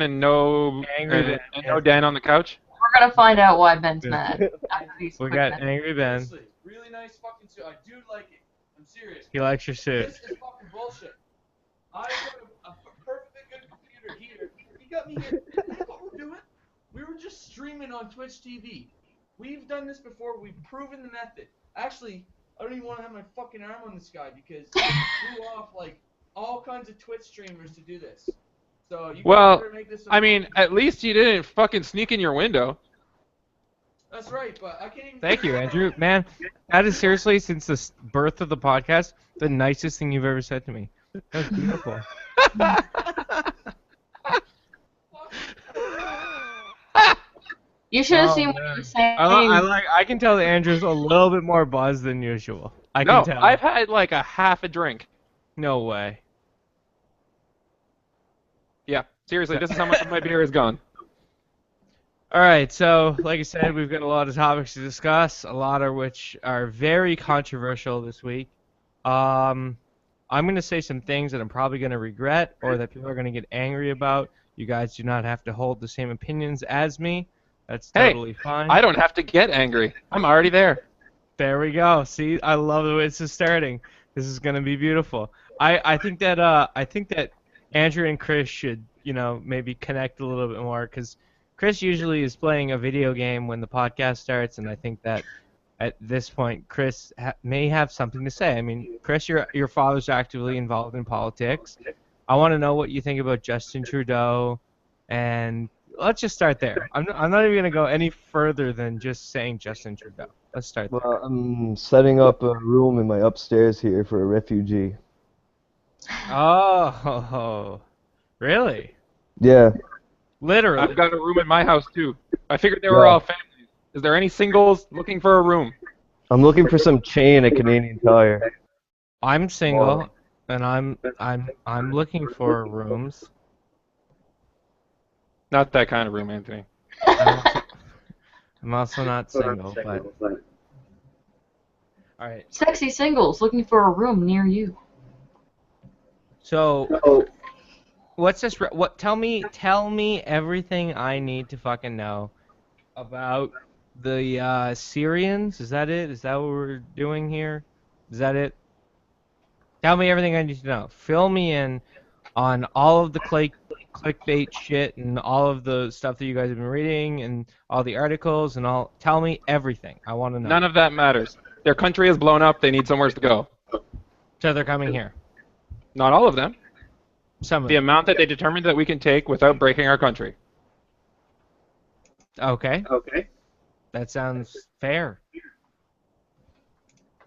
and no Angry Ben. and no Yes. Dan on the couch. We're gonna find out why Ben's mad after these We quick got minutes. Angry Ben. Seriously, really nice fucking suit. I do like it. I'm serious. He likes your suit. This is fucking bullshit. I got a perfectly good computer here. He got me here. You know what we're doing? We were just streaming on Twitch TV. We've done this before. We've proven the method. Actually, I don't even want to have my fucking arm on this guy because he blew off like all kinds of Twitch streamers to do this. So you guys Well, better make this. I mean, at least you didn't fucking sneak in your window. That's right, but I can't even. Thank you, Andrew. Man, that is seriously, since the birth of the podcast, the nicest thing you've ever said to me. That was beautiful. You should have Oh, seen what man. he was saying. I can tell that Andrew's a little bit more buzzed than usual. I can No, tell. I've had like a half a drink. No way. Yeah, seriously, this is how much of my beer is gone. All right, so like I said, we've got a lot of topics to discuss, a lot of which are very controversial this week. I'm going to say some things that I'm probably going to regret or that people are going to get angry about. You guys do not have to hold the same opinions as me. That's Hey, totally fine. I don't have to get angry. I'm already there. There we go. See, I love the way this is starting. This is going to be beautiful. I think that Andrew and Chris should, maybe connect a little bit more because Chris usually is playing a video game when the podcast starts, and I think that at this point, Chris may have something to say. I mean, Chris, your father's actively involved in politics. I want to know what you think about Justin Trudeau, and let's just start there. I'm not even going to go any further than just saying Justin Trudeau. Let's start there. Well, I'm setting up a room in my upstairs here for a refugee. Oh, really? Yeah. Literally. I've got a room in my house too. I figured they were all families. Is there any singles looking for a room? I'm looking for some chain at Canadian Tire. I'm single, and I'm looking for rooms. Not that kind of room, Anthony. I'm also not single, but all right. Sexy singles looking for a room near you. So, what's this? What? Tell me everything I need to fucking know about the Syrians. Is that it? Is that what we're doing here? Is that it? Tell me everything I need to know. Fill me in on all of the clickbait shit and all of the stuff that you guys have been reading and all the articles and all. Tell me everything. I want to know. None of that matters. Their country is blown up. They need somewhere to go. So they're coming here. Not all of them. Some of The them. amount that they determined that we can take without breaking our country. Okay. That sounds fair.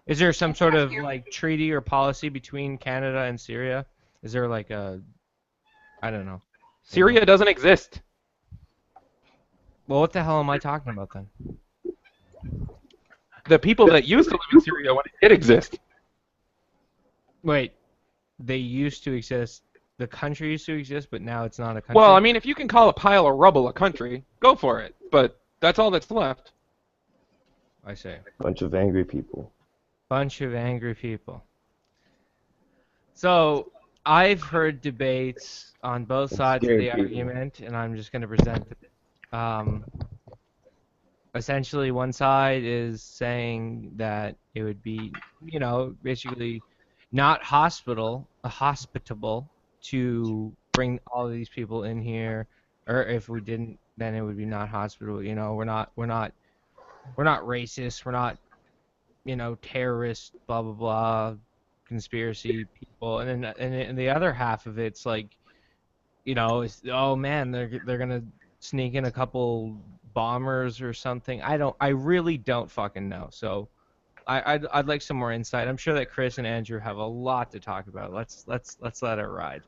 Is there some sort of like treaty or policy between Canada and Syria? Is there like a, I don't know. Syria doesn't exist. Well, what the hell am I talking about then? The people that used to live in Syria when it did exist. Wait, they used to exist. The country used to exist, but now it's not a country. Well, I mean, if you can call a pile of rubble a country, go for it. But that's all that's left. I say. Bunch of angry people. Bunch of angry people. So, I've heard debates on both sides of the Scary people. argument, and I'm just going to present it. Essentially, one side is saying that it would be, basically not hospitable to bring all of these people in here, or if we didn't, then it would be not hospitable. We're not racist. We're not, terrorists. Blah blah blah, conspiracy people. And then and the other half of it's like, it's, oh man, they're gonna sneak in a couple bombers or something. I really don't fucking know. So I'd like some more insight. I'm sure that Chris and Andrew have a lot to talk about. Let's let it ride.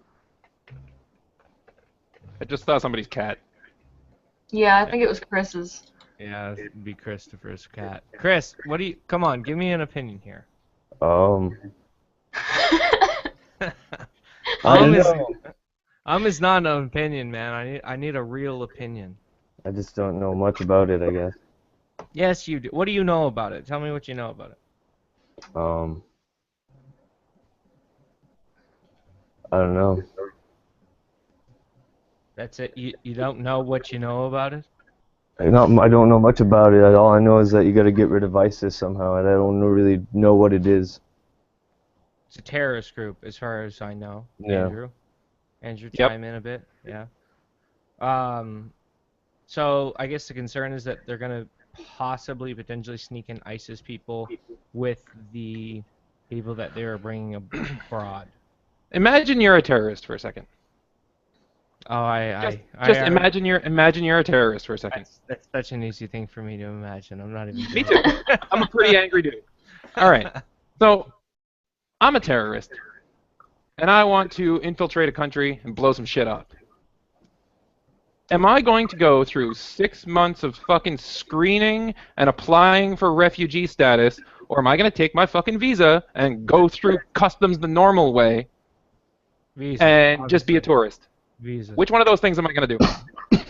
I just saw somebody's cat. Yeah, I think it was Chris's. Yeah, it'd be Christopher's cat. Chris, come on, give me an opinion here. I Um, is, know. is not an opinion, man. I need a real opinion. I just don't know much about it, I guess. Yes, you do. What do you know about it? Tell me what you know about it. I don't know. That's it. You don't know what you know about it? I don't know much about it. All I know is that you got to get rid of ISIS somehow, and I don't really know what it is. It's a terrorist group, as far as I know. Yeah. Andrew, Yep. chime in a bit. Yeah. So I guess the concern is that they're gonna possibly, potentially sneak in ISIS people with the people that they were bringing abroad. Imagine you're a terrorist for a second. Oh, Just imagine you're a terrorist for a second. That's such an easy thing for me to imagine. I'm not even. Me too. I'm a pretty angry dude. All right. So I'm a terrorist, and I want to infiltrate a country and blow some shit up. Am I going to go through 6 months of fucking screening and applying for refugee status, or am I going to take my fucking visa and go through customs the normal way Visa, and just be a tourist? Visa. Which one of those things am I going to do?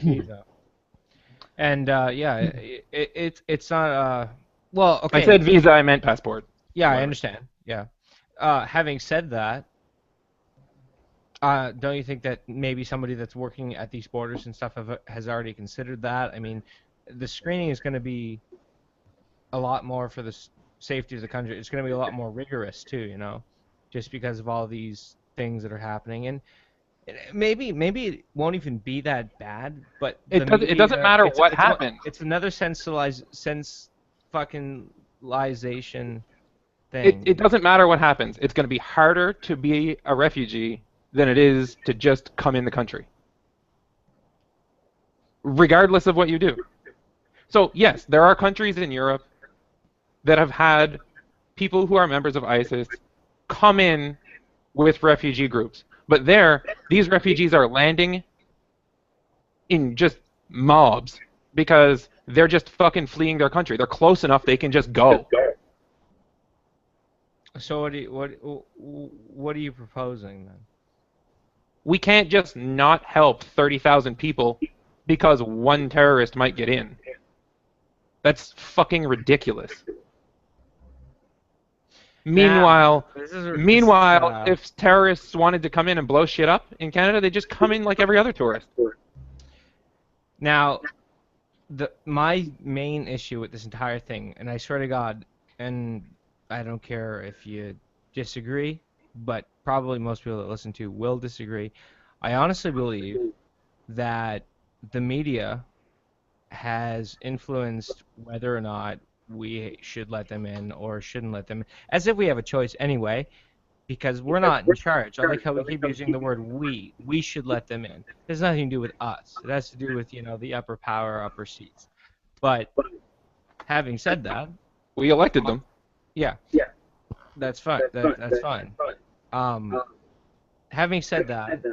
Visa. And yeah, it's not. Well, okay. I said visa, I meant passport. Yeah, I understand. Yeah. Having said that, don't you think that maybe somebody that's working at these borders and stuff has already considered that? I mean, the screening is going to be a lot more for the safety of the country. It's going to be a lot more rigorous too, you know, just because of all these things that are happening. And maybe it won't even be that bad, but It doesn't matter what happens. It's another fucking-ization thing. It doesn't matter what happens. It's going to be harder to be a refugee than it is to just come in the country, regardless of what you do. So yes, there are countries in Europe that have had people who are members of ISIS come in with refugee groups. But these refugees are landing in just mobs because they're just fucking fleeing their country. They're close enough they can just go. So what are you proposing then? We can't just not help 30,000 people because one terrorist might get in. That's fucking ridiculous. Meanwhile, if terrorists wanted to come in and blow shit up in Canada, they just come in like every other tourist. Now, my main issue with this entire thing, and I swear to God, and I don't care if you disagree, but probably most people that listen to will disagree. I honestly believe that the media has influenced whether or not we should let them in or shouldn't let them in, as if we have a choice anyway, because we're not in charge. I like how we keep using the word we. We should let them in. It has nothing to do with us. It has to do with, you know, the upper power, upper seats. But having said that, we elected them. Yeah. That's fine. That's fine. Having said that,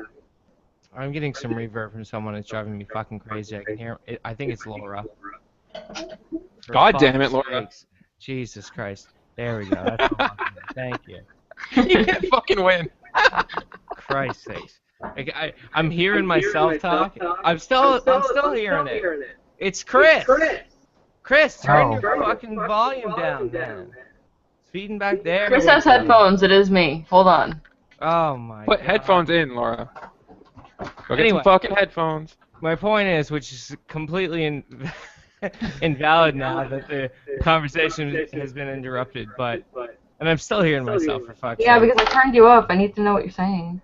I'm getting some reverb from someone that's driving me fucking crazy. I can hear it. I think it's Laura. God damn it, Laura. Sakes. Jesus Christ. There we go. That's all. Thank you. You can fucking win. Christ's sakes. I'm hearing myself talk. I'm still hearing it. It's Chris. Chris, turn your fucking volume down, man. It's feeding back there. Chris has headphones. It is me. Hold on. Oh my God. Put headphones in, Laura. Go get Anyway. some fucking headphones. My point is, which is completely invalid now that the conversation has been interrupted, and I'm still hearing myself for fuck's Yeah, sake. because I turned you up. I need to know what you're saying.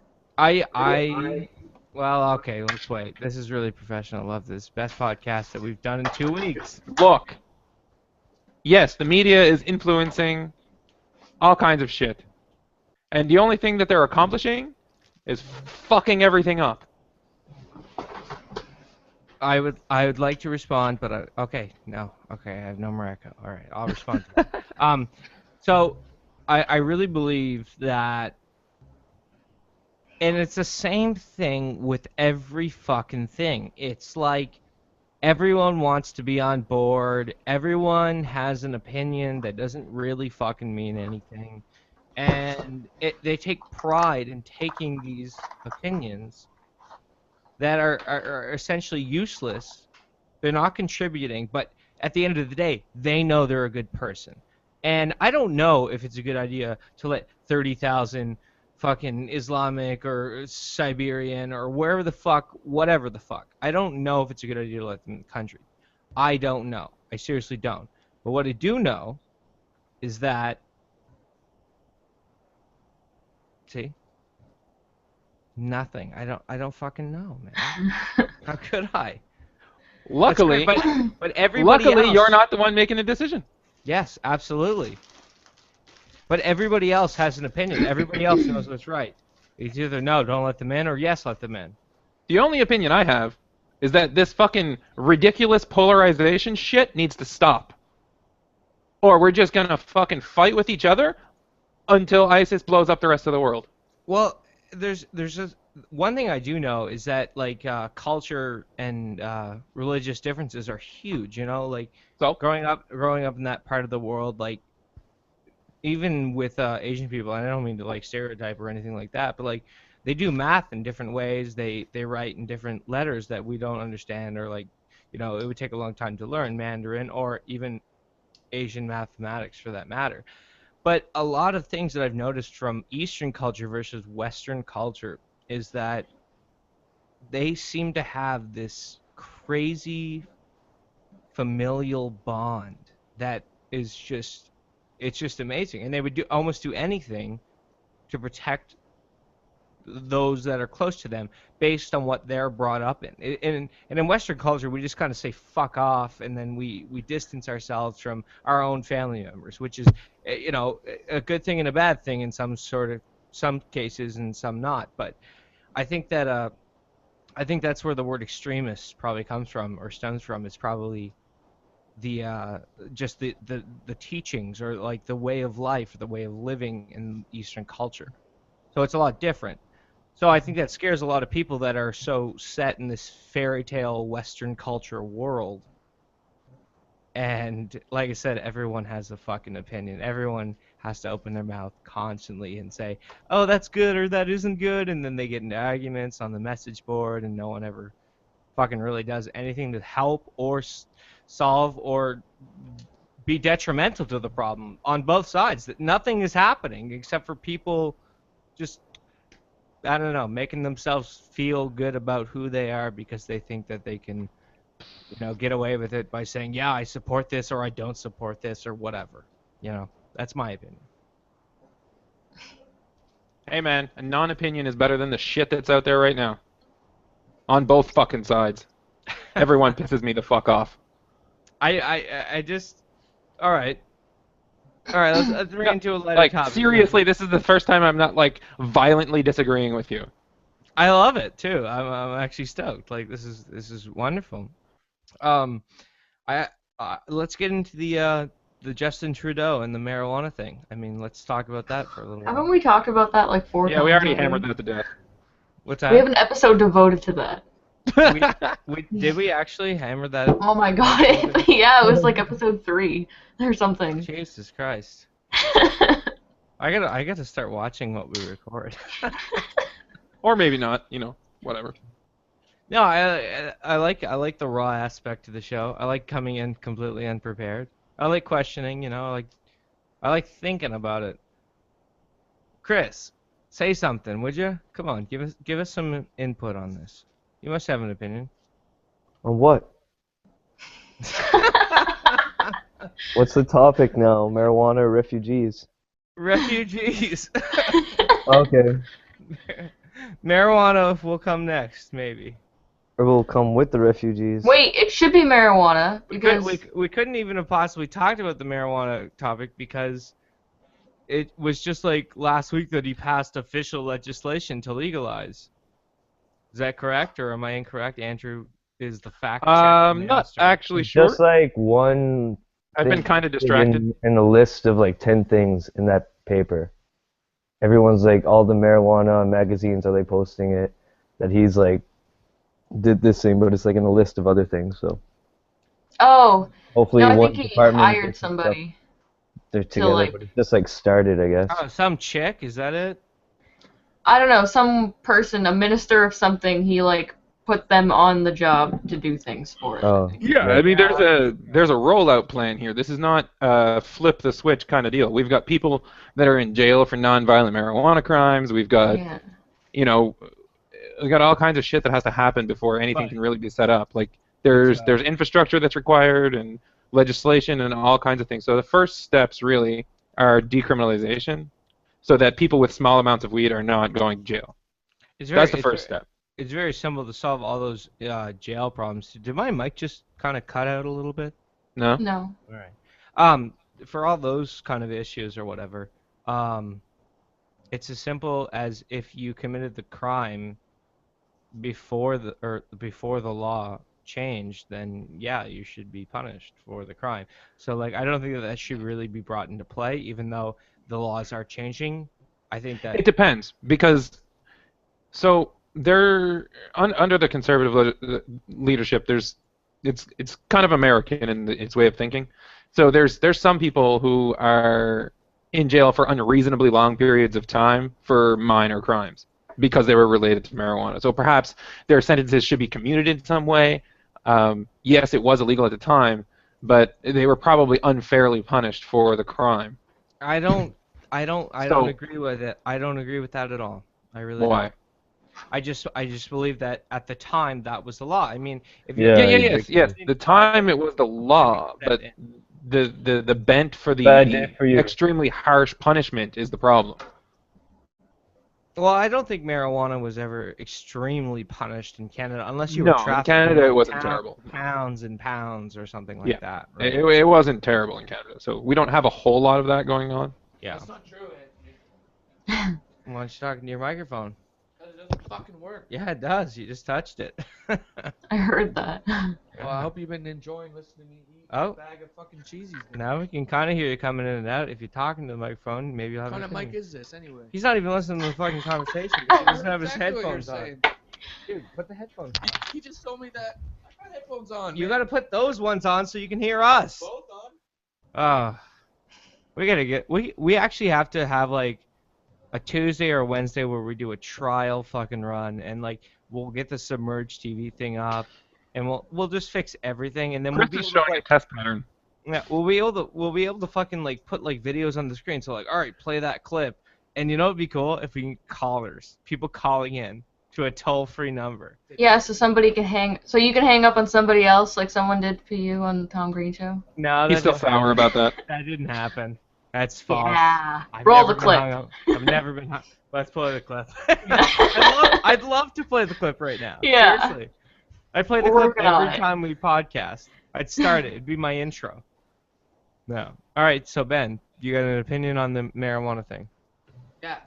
Well, okay, let's wait. This is really professional. I love this. Best podcast that we've done in 2 weeks. Look. Yes, the media is influencing all kinds of shit. And the only thing that they're accomplishing is fucking everything up. I would like to respond, but okay, I have no more echo. All right, I'll respond to that. So I really believe that, and it's the same thing with every fucking thing. It's like everyone wants to be on board. Everyone has an opinion that doesn't really fucking mean anything. And they take pride in taking these opinions that are essentially useless. They're not contributing, but at the end of the day, they know they're a good person. And I don't know if it's a good idea to let 30,000 fucking Islamic or Siberian or wherever the fuck, whatever the fuck. I don't know if it's a good idea to let them in the country. I don't know. I seriously don't. But what I do know is that, see, nothing. I don't fucking know, man. How could I? Luckily, But everybody else, you're not the one making the decision. Yes, absolutely. But everybody else has an opinion. Everybody else knows what's right. It's either no, don't let them in, or yes, let them in. The only opinion I have is that this fucking ridiculous polarization shit needs to stop. Or we're just gonna fucking fight with each other until ISIS blows up the rest of the world. Well, there's just one thing I do know is that like culture and religious differences are huge. You know, like So, growing up in that part of the world, like even with Asian people, and I don't mean to like stereotype or anything like that, but like they do math in different ways. They write in different letters that we don't understand, or like, you know, it would take a long time to learn Mandarin or even Asian mathematics for that matter. But a lot of things that I've noticed from Eastern culture versus Western culture is that they seem to have this crazy familial bond that is just, it's just amazing. And they would almost do anything to protect those that are close to them based on what they're brought up in. And in Western culture, we just kind of say fuck off, and then we distance ourselves from our own family members, which is, you know, a good thing and a bad thing in some cases and some not. But I think that I think that's where the word extremist probably comes from or stems from. It's probably the just the teachings or like the way of life, the way of living in Eastern culture. So it's a lot different. So I think that scares a lot of people that are so set in this fairy tale Western culture world. And like I said, everyone has a fucking opinion. Everyone has to open their mouth constantly and say, oh, that's good or that isn't good. And then they get into arguments on the message board, and no one ever fucking really does anything to help or solve or be detrimental to the problem on both sides. That nothing is happening except for people just, I don't know, making themselves feel good about who they are because they think that they can, you know, get away with it by saying, yeah, I support this or I don't support this or whatever. You know, that's my opinion. hey man, a non-opinion is better than the shit that's out there right now. On both fucking sides. Everyone pisses me the fuck off. I just, all right, let's bring into a lighter Like, topic. seriously, this is the first time I'm not, like, violently disagreeing with you. I love it too. I'm actually stoked. Like this is wonderful. Let's get into the Justin Trudeau and the marijuana thing. I mean, let's talk about that for a little Haven't while. we talked about that like 4 times? Yeah, we already already? hammered that to death. What's We have that? an episode devoted to that. Did we actually hammer that? Oh my god. Yeah, it was like episode 3 or something. Jesus Christ! I gotta start watching what we record. Or maybe not, you know, whatever. No, I like the raw aspect of the show. I like coming in completely unprepared. I like questioning, you know, I like thinking about it. Chris, say something, would you? Come on, give us some input on this. You must have an opinion. On what? What's the topic now? Marijuana or refugees? Refugees. Okay. Marijuana will come next, maybe. Or we'll come with the refugees. Wait, it should be marijuana because We couldn't even have possibly talked about the marijuana topic because it was just like last week that he passed official legislation to legalize. Is that correct, or am I incorrect? Andrew is the fact checker Not master. actually sure. Just like one I've been thing kind of distracted. in a list of like 10 things in that paper. Everyone's like, all the marijuana magazines are like posting it, that he's like did this thing, but it's like in a list of other things. So oh, hopefully no, I one think he department hired gets stuff somebody. they're together, like- but it's just like started, I guess. Oh, some chick, is that it? I don't know, some person, a minister of something, he like put them on the job to do things for it. Oh. Yeah, I mean, there's a rollout plan here. This is not a flip the switch kind of deal. We've got people that are in jail for nonviolent marijuana crimes. We've got, Yeah. you know, we got all kinds of shit that has to happen before anything can really be set up. Like there's infrastructure that's required and legislation and all kinds of things. So the first steps really are decriminalization, so that people with small amounts of weed are not going to jail. That's the first step. It's very simple to solve all those jail problems. Did my mic just kind of cut out a little bit? No? No. All right. For all those kind of issues or whatever, it's as simple as if you committed the crime before the law changed, then yeah, you should be punished for the crime. So like, I don't think that should really be brought into play, even though the laws are changing. I think that It depends, because so there under the conservative leadership, it's kind of American in its way of thinking. So there's some people who are in jail for unreasonably long periods of time for minor crimes because they were related to marijuana. So perhaps their sentences should be commuted in some way. Yes, it was illegal at the time, but they were probably unfairly punished for the crime. I don't agree with it. I don't agree with that at all. I really Why? don't. I just believe that at the time that was the law. I mean, if you Yes. The time it was the law, but the bent for the Bad day for you. extremely harsh punishment is the problem. Well, I don't think marijuana was ever extremely punished in Canada, unless you No, were in trafficking Canada it wasn't terrible. pounds and pounds or something like Yeah. that. Right? It wasn't terrible in Canada, so we don't have a whole lot of that going on. Yeah. That's not true, Anthony. Why don't you talk into your microphone? Because it doesn't fucking work. Yeah, it does. You just touched it. I heard that. Well, I hope you've been enjoying listening to me eat Oh. a bag of fucking cheesies. Now we can kind of hear you coming in and out. If you're talking to the microphone, maybe you'll have. What kind an of mic opinion. is this, anyway? He's not even listening to the fucking conversation. He doesn't have his Exactly what you're headphones on. saying. Dude, put the headphones on. He just told me that. I got headphones on. You man. gotta put those ones on so you can hear us. both on. We gotta get. We actually have to have like a Tuesday or a Wednesday where we do a trial fucking run, and like we'll get the Submerged TV thing up, and we'll just fix everything, and then we'll Chris be is able to, showing a like, test pattern. yeah, we'll be able to fucking like put like videos on the screen. So like, all right, play that clip, and you know what'd be cool if we can get callers, people calling in to a toll-free number. Yeah, so somebody can you can hang up on somebody else like someone did for you on the Tom Green show. No, He's still sour about that. That didn't happen. That's false. Yeah. I've Roll never the been clip. hung up. I've never been hung. Let's play the clip. I'd love to play the clip right now. Yeah. Seriously. I'd play the We're clip working on every it. time we podcast. I'd start it. It'd be my intro. No. All right, so Ben, you got an opinion on the marijuana thing? Yeah.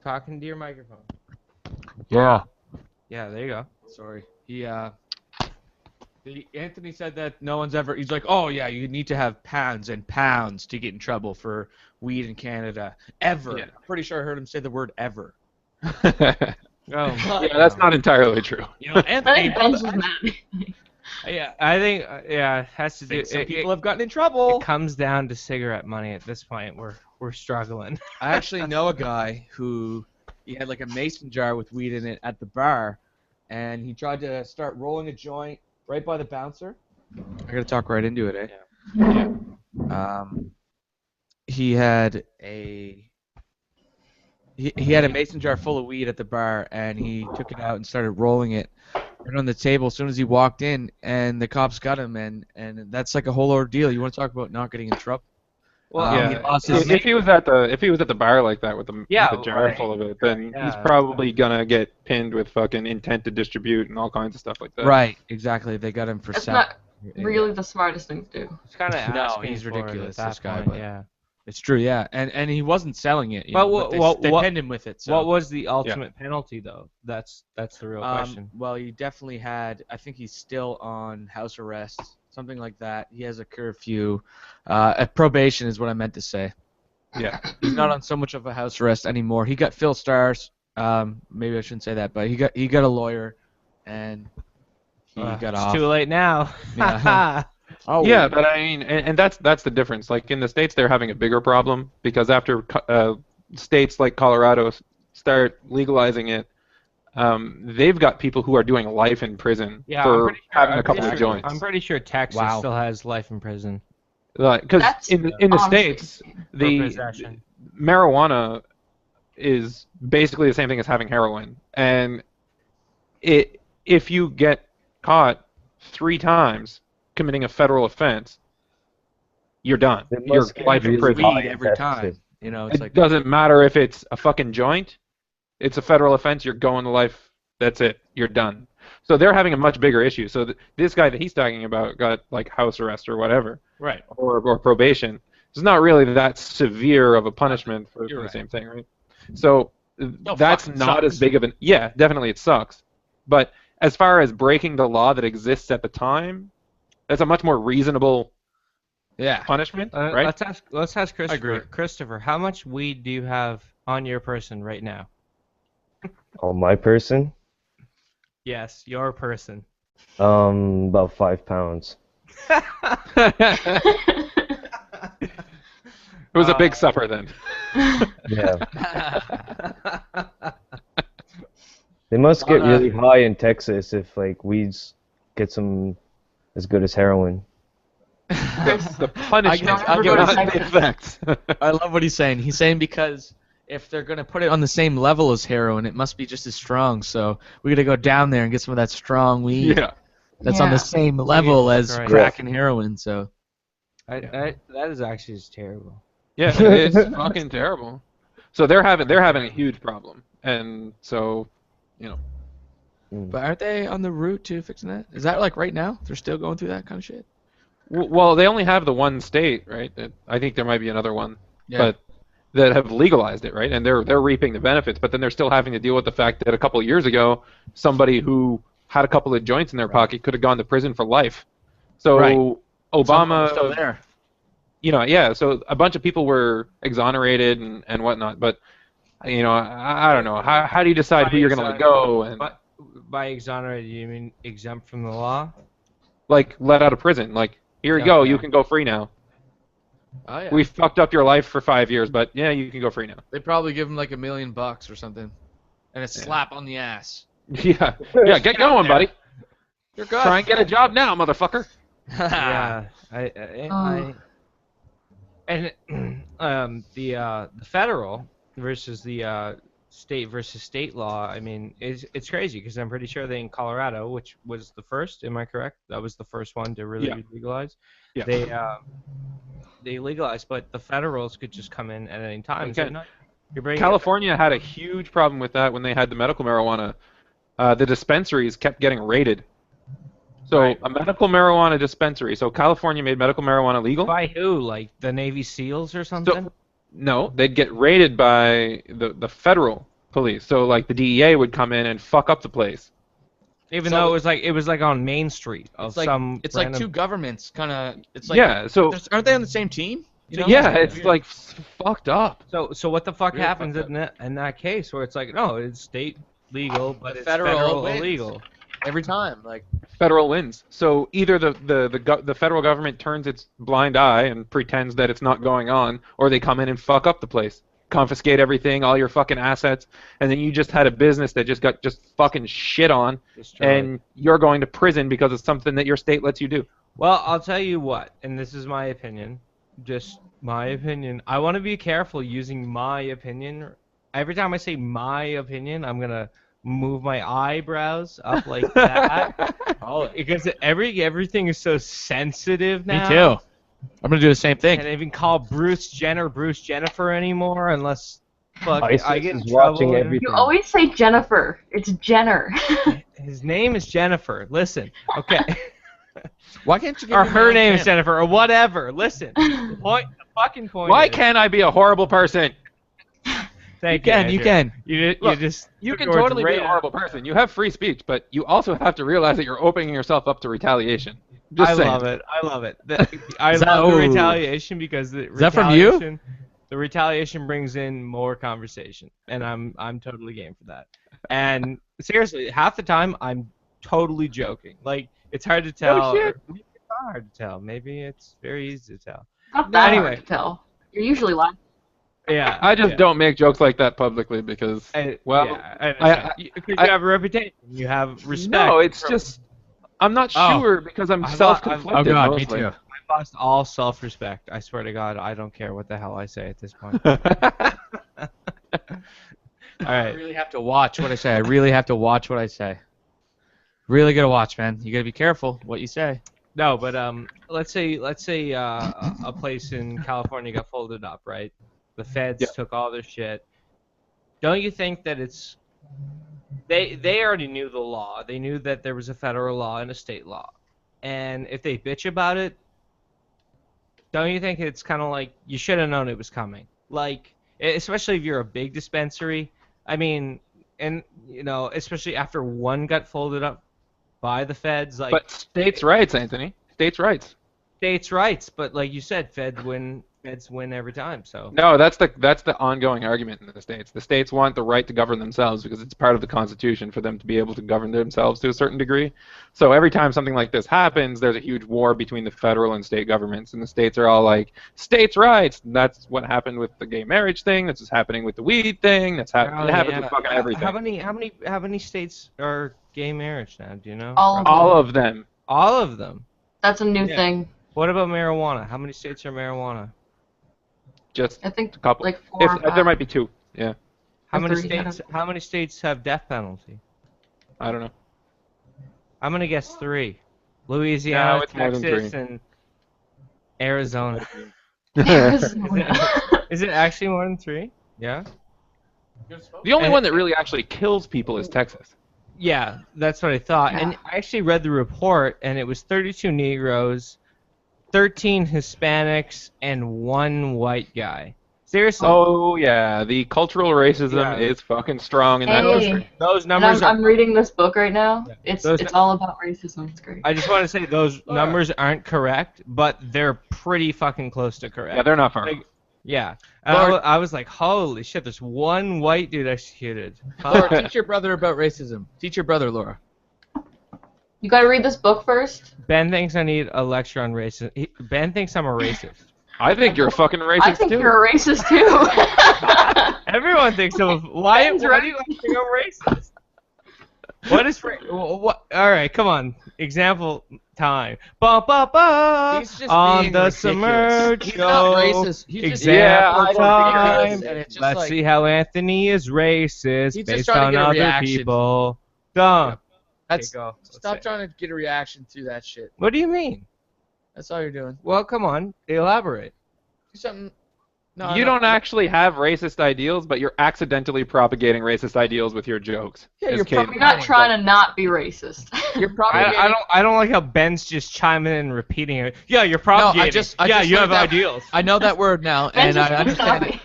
Talking to your microphone. Yeah. Yeah, there you go. Sorry. Anthony said that no one's ever. He's like, oh yeah, you need to have pounds and pounds to get in trouble for weed in Canada. Ever. Yeah. I'm pretty sure I heard him say the word ever. Yeah, Oh, that's not entirely true. You know, I Anthony. think Ben's just mad. yeah, I think it has to do. Some people It have gotten in trouble. comes down to cigarette money at this point. We're struggling. I actually know a guy who he had like a mason jar with weed in it at the bar, and he tried to start rolling a joint right by the bouncer. I gotta talk right into it, eh? Yeah. He had a he had a mason jar full of weed at the bar, and he took it out and started rolling it right on the table as soon as he walked in, and the cops got him, and that's like a whole ordeal. You want to talk about not getting in trouble? Well, He Yeah. lost his If he was at the bar like that with Yeah, with the jar right. full of it, then Yeah. he's probably gonna get pinned with fucking intent to distribute and all kinds of stuff like that. right, exactly. They got him for That's selling. not really the smartest thing to do. It's kind of No, he's ridiculous, At that this guy, point, but- yeah. It's true, yeah, and he wasn't selling it. You But know, they what- pinned him with it. So. What was the ultimate penalty, though? That's the real question. Well, he definitely had. I think he's still on house arrest, something like that. He has a curfew. At probation is what I meant to say. Yeah. He's not on so much of a house arrest anymore. He got Phil Stars. Maybe I shouldn't say that, but he got a lawyer, and he got it's off. too late now. Yeah. Oh Yeah, but I mean, and that's the difference. Like in the States, they're having a bigger problem because after states like Colorado start legalizing it, they've got people who are doing life in prison Yeah, for having a I'm couple pretty of sure, joints. I'm pretty sure Texas Wow. still has life in prison Because That's in the honestly States, insane. for the possession. marijuana is basically the same thing as having heroin, and if you get caught 3 times committing a federal offense, you're done. They You're must get life in really prison. high Weed in every Texas. time. You know, it's It like doesn't matter if it's a fucking joint. It's a federal offense. You're going to life. That's it. You're done. So they're having a much bigger issue. So this guy that he's talking about got like house arrest or whatever, Right. or probation. It's not really that severe of a punishment for You're the right. same thing, right? So that's fuck, it not as sucks. big of an definitely it sucks. But as far as breaking the law that exists at the time, that's a much more reasonable yeah. punishment, right? Let's ask Christopher. agree. Christopher, how much weed do you have on your person right now? Oh, my person? Yes, your person. About 5 pounds. It was a big supper then. Yeah. They must get really high in Texas if like weeds get some as good as heroin. The punishment, I get not what the effects. I love what he's saying. He's saying because if they're gonna put it on the same level as heroin, it must be just as strong. So we gotta go down there and get some of that strong weed Yeah. that's on Yeah. the same level as Christ. crack and heroin. So That is actually just terrible. Yeah, it's fucking terrible. So they're having a huge problem, and so, you know, but aren't they on the route to fixing that? Is that like right now? They're still going through that kind of shit? well, they only have the one state, right? I think there might be another one, Yeah. but that have legalized it, right? And they're reaping the benefits, but then they're still having to deal with the fact that a couple of years ago, somebody who had a couple of joints in their pocket could have gone to prison for life. So Right. Obama, still there. you know, yeah. So a bunch of people were exonerated and whatnot, but you know, I don't know. How do you decide who you're going to let go and But by exonerated, you mean exempt from the law? like let out of prison? Like, here you go, you can go free now. Oh yeah. We fucked up your life for 5 years, but yeah, you can go free now. They probably give him like $1 million or something, and a slap on the ass. Yeah, get going, buddy. You're good. Try and get a job now, motherfucker. Yeah. Oh. And the federal versus the state versus state law. I mean, it's crazy because I'm pretty sure they in Colorado, which was the first. Am I correct? That was the first one to really Yeah. legalize. Yeah. They legalized, but the federals could just come in at any time. and Okay. say, "No, you're bringing California had a huge problem with that when they had the medical marijuana. The dispensaries kept getting raided. So Right. a medical marijuana dispensary. So California made medical marijuana legal. by who? Like the Navy SEALs or something? So, no, they'd get raided by the federal police. So like the DEA would come in and fuck up the place. Even So- though it was like on Main Street of It's like some it's like random- two governments kind of. It's like Yeah. So aren't they on the same team? You know? yeah, it's like fucked up. So what the fuck Really happens fucked in that case where it's like no, it's state legal, but it's federal federal wins. illegal. every time. Like Federal wins. So either the federal government turns its blind eye and pretends that it's not going on, or they come in and fuck up the place, confiscate everything, all your fucking assets, and then you just had a business that just got fucking shit on, Destroyed. and you're going to prison because of something that your state lets you do. Well, I'll tell you what, and this is my opinion, just my opinion. I want to be careful using my opinion. Every time I say my opinion, I'm gonna move my eyebrows up like that. oh, Because everything is so sensitive me now. too. I'm gonna do the same thing. Can't even call Bruce Jenner Bruce Jennifer anymore unless fuck ISIS I get in is watching trouble. everything. You always say Jennifer. It's Jenner. His name is Jennifer. Listen, okay. Why can't you give Or me my her own name is channel? Jennifer, or whatever. Listen, the fucking point. Why is, can't I be a horrible person? Thank You Andrew. can. Look, just You took can the words totally be right a out. horrible person. You have free speech, but you also have to realize that you're opening yourself up to retaliation. Just I saying. love it. I love it. I Is that- love the ooh. retaliation because the that from you? retaliation- The retaliation brings in more conversation, and I'm totally game for that. And seriously, half the time I'm totally joking. Like it's hard to tell. shit. Maybe it's not hard to tell. Maybe it's very easy to tell. Not that Anyway. hard to tell. You're usually lying. Yeah. I just yeah. don't make jokes like that publicly because, well, yeah, I understand. Because you have a reputation. You have respect. no, it's just I'm not Oh. sure because I'm I've- self-conflicted Oh God, me mostly. too. I've lost all self-respect. I swear to God, I don't care what the hell I say at this point. All I right. really have to watch what I say. I really have to watch what I say. Really gotta watch, man. You gotta be careful what you say. No, but let's say a place in California got folded up, right? The feds Yeah. took all their shit. Don't you think that it's they already knew the law. They knew that there was a federal law and a state law. And if they bitch about it, don't you think it's kind of like you should have known it was coming? Like, especially if you're a big dispensary. I mean, and especially after one got folded up by the feds, like But states' rights, Anthony. States' rights. states' rights. But like you said, feds win every time. So No, that's the ongoing argument in the states. The states want the right to govern themselves because it's part of the Constitution for them to be able to govern themselves to a certain degree. So every time something like this happens, there's a huge war between the federal and state governments, and the states are all like, states' rights. And that's what happened with the gay marriage thing. That's what's happening with the weed thing. It happens with fucking everything. How many states are gay marriage now? Do you know? All of them. All of them. That's a new Yeah. thing. What about marijuana? How many states are marijuana? Just I think a couple. like 4 or 5. There might be 2. Yeah, How Or many 3, I don't states? How many states have death penalty? I don't know. I'm gonna guess 3. Louisiana, No, it's more than Texas, 3. and Arizona. Arizona. Is it actually more than 3? Yeah. The only And- one that really actually kills people is Texas. Yeah, that's what I thought. Yeah. And I actually read the report, and it was 32 Negroes, 13 Hispanics, and 1 white guy. Seriously. Oh yeah, the cultural racism Yeah. is fucking strong in that Hey. country. Those And numbers I'm are. reading this book right now. Yeah. It's Those- it's all about racism. It's great. I just want to say those numbers aren't correct, but they're pretty fucking close to correct. Yeah, they're not far. Like, yeah. And Lord- I was like, holy shit, there's 1 white dude executed. Laura, teach your brother about racism. Teach your brother, Laura. You gotta read this book first. Ben thinks I need a lecture on racism. Ben thinks I'm a racist. I think you're a fucking racist I think too. you're a racist too. Everyone thinks I'm. Why Ben's do right. you think I'm racist? What is what? All right, come on. Example time. Ba ba ba. He's just On being the ridiculous. Submerged He's show. not racist. He's just Example Yeah, I don't think time. ridiculous, and it's just Let's like- see how Anthony is racist He's just based trying to on get a other reaction. people. Go. That's Okay, go. Let's stop see. trying to get a reaction to that shit. What do you mean? That's all you're doing. Well, come on. Elaborate. Do something. No, You no. don't actually have racist ideals, but you're accidentally propagating racist ideals with your jokes. Yeah, as you're Katie- You're not trying to not be racist. You're propagating. I don't like how Ben's just chiming in and repeating it. Yeah, you're propagating. I just yeah, you have learned that- ideals. I know that word now, Ben and just I understand it.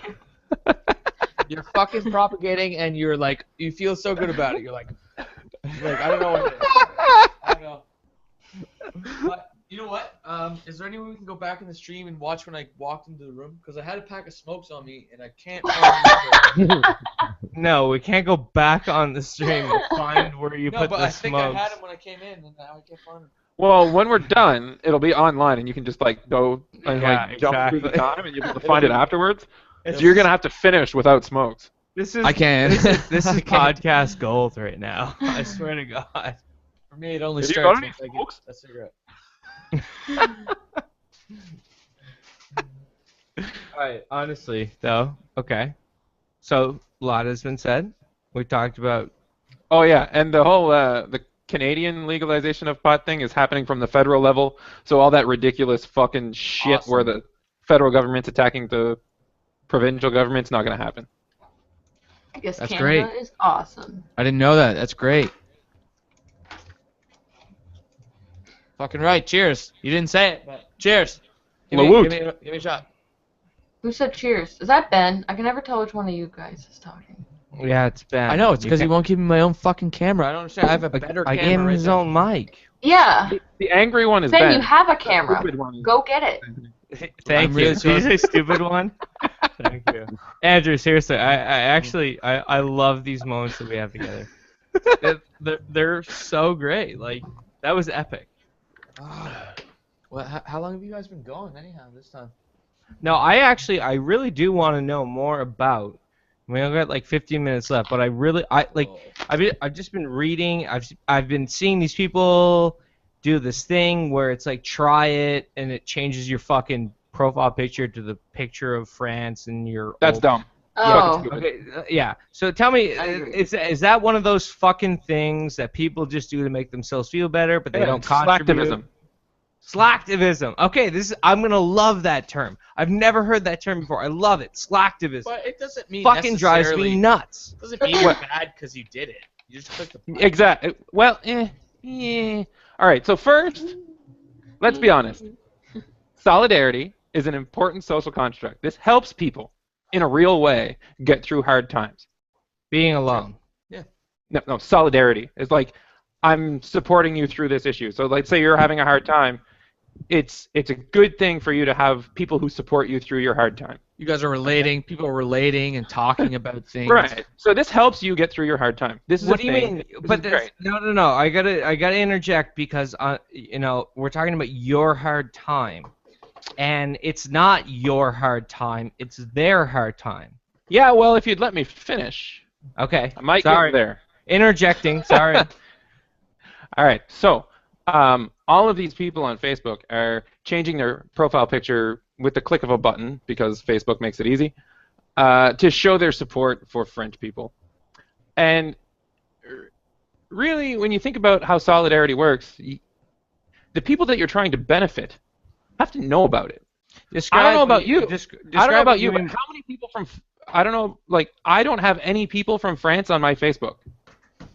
stop You're fucking propagating, and you're like, you feel so good about it. You're like I don't know what it is. I don't know. But you know what? Is there any way we can go back in the stream and watch when I walked into the room? Because I had a pack of smokes on me, and I can't find No, we can't go back on the stream and find where you No, put but the I think I smokes. had them when I came in, and now I can't find them. Well, when we're done, it'll be online, and you can just like go and Yeah, like jump through the exactly. time, and you'll be able to find it afterwards. So you're gonna have to finish without smokes. This is I can. this is podcast gold right now. I swear to God. For me, it only Have you starts got any once I smokes? get a cigarette. Alright, honestly though, okay. So a lot has been said. We talked about Oh yeah, and the whole the Canadian legalization of pot thing is happening from the federal level. So all that ridiculous fucking shit Awesome. where the federal government's attacking the provincial government's not gonna happen. I guess That's Canada great. is awesome. I didn't know that. That's great. Fucking right. Cheers. You didn't say it, but cheers. Give me, Lawoot. give me a shot. Who said cheers? Is that Ben? I can never tell which one of you guys is talking. yeah, it's bad. I know it's because he can't- won't give me my own fucking camera. I don't understand. I have a better I camera. gave him right his there. own mic. Yeah. The angry one is Ben, Ben. you have a The camera. stupid one is- Go get it. Thank I'm you. really Did you sorry. say stupid one? Thank you. Andrew, seriously, I actually I love these moments that we have together. They're so great. Like that was epic. Well, how long have you guys been going anyhow this time? No, I really do want to know more about. We only got like 15 minutes left, but I've just been reading. I've been seeing these people do this thing where it's like try it and it changes your fucking profile picture to the picture of France and your. That's old... dumb. Oh. Fucking stupid. Okay, yeah. So tell me, I agree. is that one of those fucking things that people just do to make themselves feel better, but they Yeah, don't contribute? slacktivism. Slacktivism. Okay, I'm gonna love that term. I've never heard that term before. I love it. Slacktivism. But it doesn't mean Fucking drives necessarily. me nuts. Doesn't mean you're bad because you did it. You just click the button. Exactly. Well, All right. So first, let's be honest. Solidarity is an important social construct. This helps people in a real way get through hard times. Being alone. No, solidarity is like I'm supporting you through this issue. So let's say you're having a hard time. It's a good thing for you to have people who support you through your hard time. You guys are relating. People are relating and talking about things. Right. So this helps you get through your hard time. This is What a do you thing. mean? This But is great. no. I gotta interject because we're talking about your hard time, and it's not your hard time. It's their hard time. Yeah. Well, if you'd let me finish, Okay. I might Sorry. get there. Interjecting. Sorry. All right. So all of these people on Facebook are changing their profile picture with the click of a button because Facebook makes it easy to show their support for French people. And really, when you think about how solidarity works, the people that you're trying to benefit have to know about it. I don't know about you. I don't know about you, but how many people from I don't know. Like I don't have any people from France on my Facebook.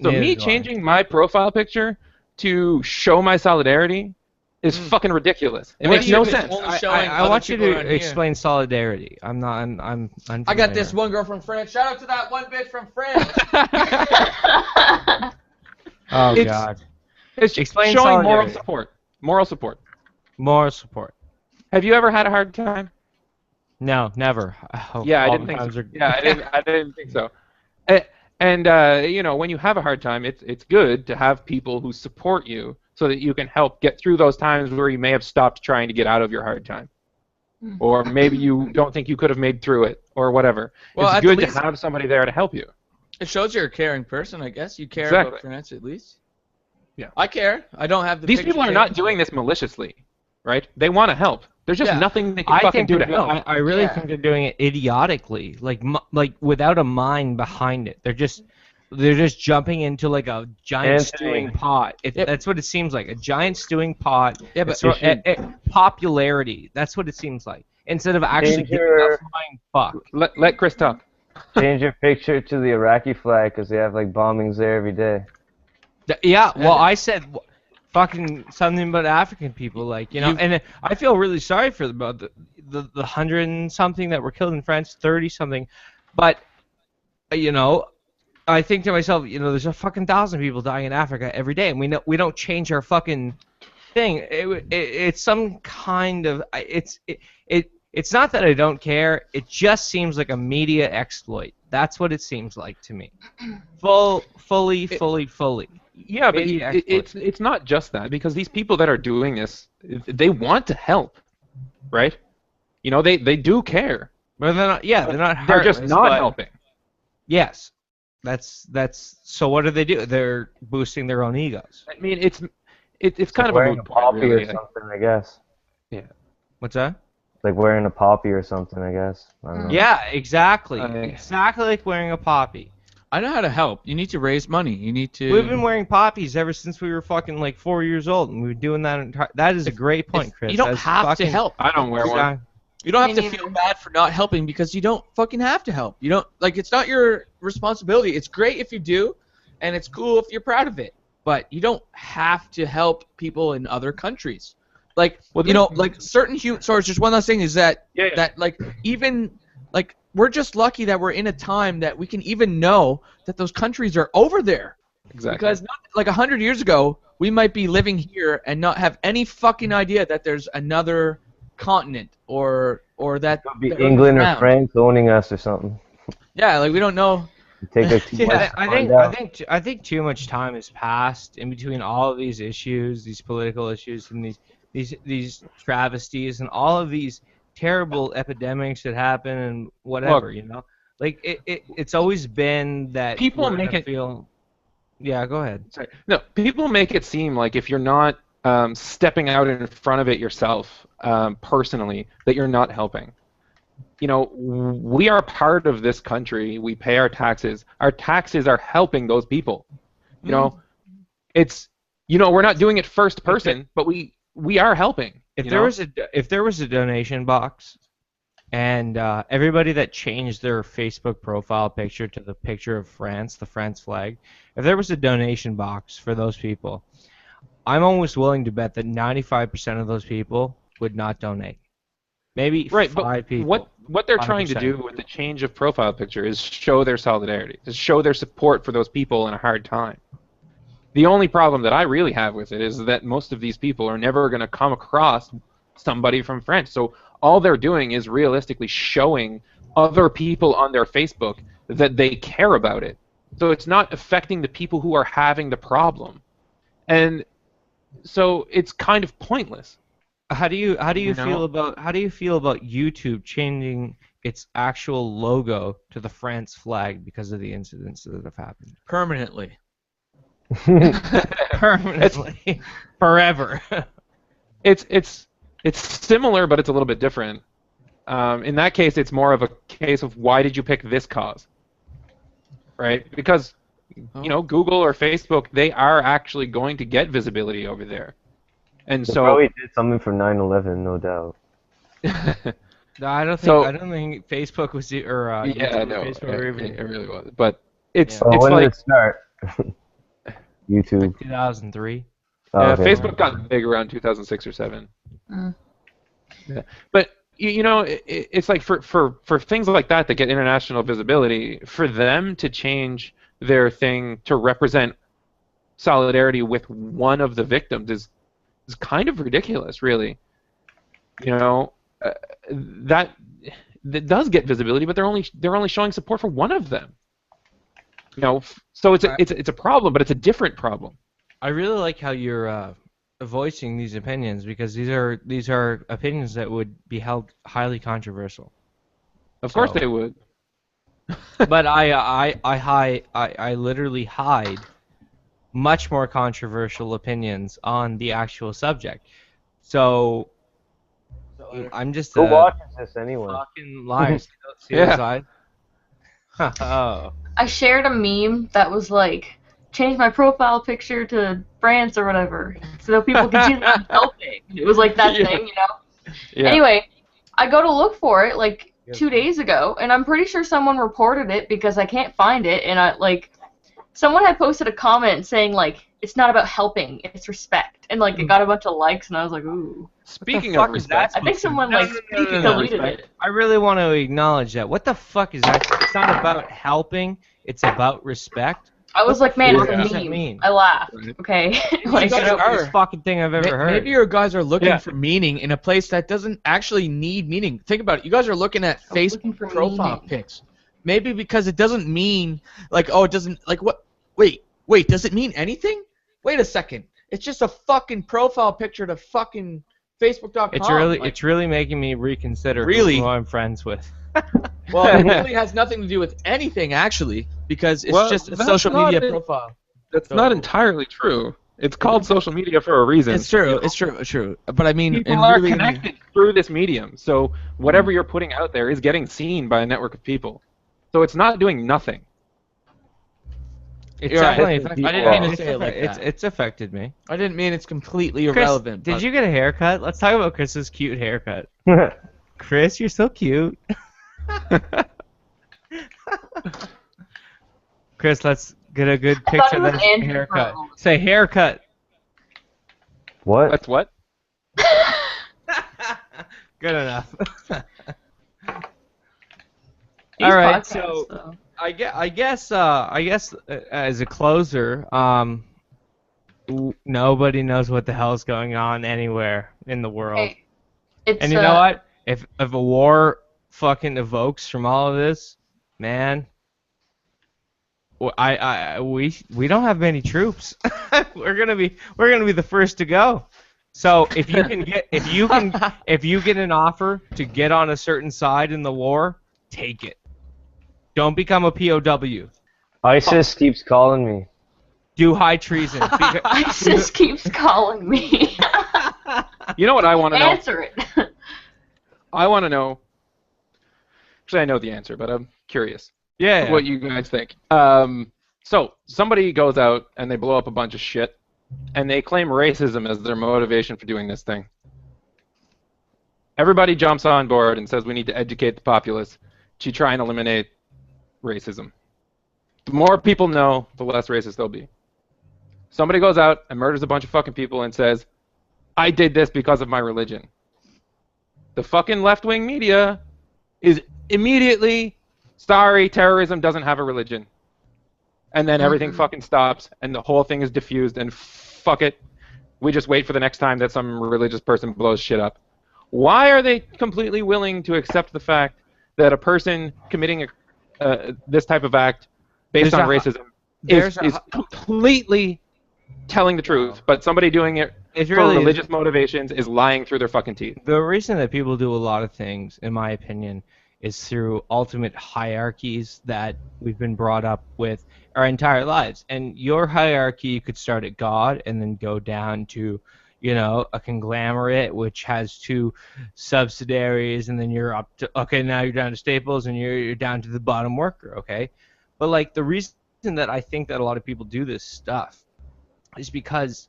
So Neither me do I. changing my profile picture to show my solidarity is fucking ridiculous. It What makes do you no mean? sense. Only showing I other want you people to around here. explain solidarity. I'm not. I'm I got this one girl from France. Shout out to that one bitch from France. Oh It's- God. It's Explain showing moral solidarity. support. Moral support. More support. Have you ever had a hard time? No, never. Oh, Yeah, I all didn't the think times so. are- Yeah, I didn't think so. And when you have a hard time, it's good to have people who support you so that you can help get through those times where you may have stopped trying to get out of your hard time, or maybe you don't think you could have made through it, or whatever. Well, It's at the good least- to have somebody there to help you. It shows you're a caring person, I guess. You care Exactly. about France at least. Yeah. I care. I don't have the. These picture people are taken. not doing this maliciously, right? They want to help. There's just Yeah. nothing they can I fucking think do to they're help. I really Yeah. think they're doing it idiotically, like without a mind behind it. They're just jumping into like a giant Anthony. stewing pot. That's what it seems like, a giant stewing pot. Yeah, but It's sort- you popularity. That's what it seems like. Instead of actually giving Danger. a flying fuck. Let Chris talk. Change your picture to the Iraqi flag because they have like bombings there every day. Yeah, well, I said fucking something about African people, like, and I feel really sorry for about the 100 and something that were killed in France, 30 something, but I think to myself, there's a fucking 1,000 people dying in Africa every day, and we don't change our fucking thing. It's some kind of it's not that I don't care. It just seems like a media exploit. That's what it seems like to me. Fully. Yeah, but Media it's not just that, because these people that are doing this, they want to help, right? They do care. But they're not. Yeah, they're not. They're just heartless, not but- helping. Yes, that's. So what do? They're boosting their own egos. I mean, it's kind of a Wearing moot a point, poppy really. or something, I guess. What's that? Like wearing a poppy or something, I guess. I don't know. Yeah, exactly. Uh, Exactly like wearing a poppy. I know how to help. You need to raise money. You need to. We've been wearing poppies ever since we were fucking like 4 years old, and we've been doing that. That is a great point, Chris. You don't That's have to fucking- help. I don't wear one. You don't have Me to neither. feel bad for not helping because you don't fucking have to help. You don't it's not your responsibility. It's great if you do, and it's cool if you're proud of it. But you don't have to help people in other countries. Like certain sorry, just one last thing is that Yeah. that even we're just lucky that we're in a time that we can even know that those countries are over there. Exactly. Because not, 100 years ago, we might be living here and not have any fucking idea that there's another continent or that Could be the Earth England is or round. France owning us or something. Yeah, we don't know. It'd take like 2 Yeah, months to I find out. think too much time has passed in between all of these issues, these political issues, and these travesties, and all of these terrible epidemics that happen and whatever, Look, you know. Like it's always been that people we're make gonna it. feel. Yeah, go ahead. Sorry. No, people make it seem like if you're not stepping out in front of it yourself personally, that you're not helping. You know, we are part of this country. We pay our taxes. Our taxes are helping those people. You know, it's we're not doing it first person, but we are helping. If there was a donation box, and everybody that changed their Facebook profile picture to the picture of France, the France flag, if there was a donation box for those people, I'm almost willing to bet that 95% of those people would not donate. Maybe Right, five but people. what they're trying to 5%. do with the change of profile picture is show their solidarity, to show their support for those people in a hard time. The only problem that I really have with it is that most of these people are never going to come across somebody from France. So all they're doing is realistically showing other people on their Facebook that they care about it. So it's not affecting the people who are having the problem. And so it's kind of pointless. How do you You know? feel about YouTube changing its actual logo to the France flag because of the incidents that have happened? Permanently. Permanently. Forever. It's similar, but it's a little bit different. In that case, it's more of a case of why did you pick this cause, right? Because Google or Facebook, they are actually going to get visibility over there, and They so probably did something for 9/11, no doubt. No, I don't think So- I don't think Facebook was or yeah, YouTube or no, Facebook were even it really was. But it's Oh, it's when did like it start? YouTube. 2003. Oh, okay. Facebook got big around 2006 or 7. Mm. Yeah. But it's like for things like that get international visibility, for them to change their thing to represent solidarity with one of the victims is kind of ridiculous, really. That does get visibility, but they're only showing support for one of them. So it's a problem, but it's a different problem. I really like how you're voicing these opinions because these are opinions that would be held highly controversial. Of course So- they would. But I literally hide much more controversial opinions on the actual subject. So I'm just Who a watches this anyway? fucking liar. See Yeah. the side? Oh. I shared a meme that was like, change my profile picture to France or whatever, so that people can see that I'm helping. It was like that Yeah. thing, Yeah. Anyway, I go to look for it like 2 days ago, and I'm pretty sure someone reported it because I can't find it, and someone had posted a comment saying like, it's not about helping, it's respect, and like it got a bunch of likes, and I was like, ooh. Speaking fuck of is that? respect, I think someone No, like no, no, no, deleted respect. it. I really want to acknowledge that. What the fuck is that? It's not about helping. It's about respect. I was like, man, What it's the a fuck does that meme. mean? I laughed. Okay. like, guys It's the are. most fucking thing I've ever heard. Maybe your guys are looking Yeah. for meaning in a place that doesn't actually need meaning. Think about it. You guys are looking at I was looking Facebook for profile meaning. pics. Maybe because it doesn't mean it doesn't what? Wait, does it mean anything? Wait a second. It's just a fucking profile picture to fucking Facebook.com. It's really making me reconsider Really? who I'm friends with. Well, it really has nothing to do with anything actually, because it's Well, just a that's social not media it. profile. that's not entirely true. It's called social media for a reason. It's true. It's true. But I mean, People in are really, connected through this medium, so whatever you're putting out there is getting seen by a network of people. So it's not doing nothing. It's You're right. definitely It's affected. I didn't mean to it's say it like affect- that. It's affected me. I didn't mean it's completely Chris, irrelevant. did but- you get a haircut? Let's talk about Chris's cute haircut. Chris, you're so cute. Chris, let's get a good I thought picture it of was this Andrew haircut. Pearl. Say haircut. What? That's what? Good enough. These All right, podcasts, so though. I guess as a closer, nobody knows what the hell's going on anywhere in the world. Hey, it's, And you know what? If a war fucking evokes from all of this, man, we don't have many troops. we're gonna be the first to go. So if you can get if you get an offer to get on a certain side in the war, take it. Don't become a POW. ISIS keeps calling me. Do high treason. ISIS keeps calling me. You know what I want to know? Answer it. I want to know. Actually, I know the answer, but I'm curious Yeah. what you guys think. So somebody goes out and they blow up a bunch of shit, and they claim racism as their motivation for doing this thing. Everybody jumps on board and says we need to educate the populace to try and eliminate racism. The more people know, the less racist they'll be. Somebody goes out and murders a bunch of fucking people and says, I did this because of my religion. The fucking left-wing media is immediately, sorry, terrorism doesn't have a religion. And then everything fucking stops, and the whole thing is diffused, and fuck it. We just wait for the next time that some religious person blows shit up. Why are they completely willing to accept the fact that a person committing this type of act based on racism is completely telling the truth, but somebody doing it for religious motivations is lying through their fucking teeth? The reason that people do a lot of things, in my opinion, is through ultimate hierarchies that we've been brought up with our entire lives. And your hierarchy could start at God and then go down to, you know, a conglomerate which has 2 subsidiaries, and then you're up to, okay, now you're down to Staples, and you're down to the bottom worker, okay? But like the reason that I think that a lot of people do this stuff is because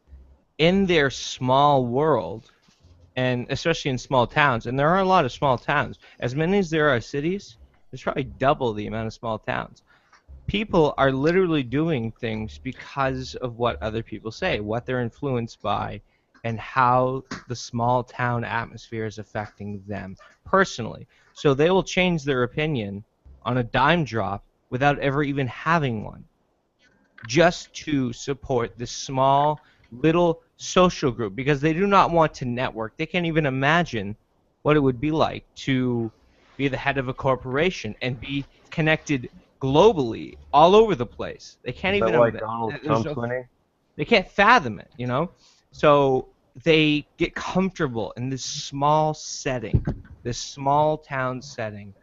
in their small world, and especially in small towns, and there are a lot of small towns, as many as there are cities, there's probably double the amount of small towns. People are literally doing things because of what other people say, what they're influenced by, and how the small town atmosphere is affecting them personally. So they will change their opinion on a dime drop without ever even having one, just to support this small little social group, because they do not want to network. They can't even imagine what it would be like to be the head of a corporation and be connected globally all over the place. They can't Is that even why imagine. Donald Trump's winning? They can't fathom it, you know? So they get comfortable in this small setting, this small town setting,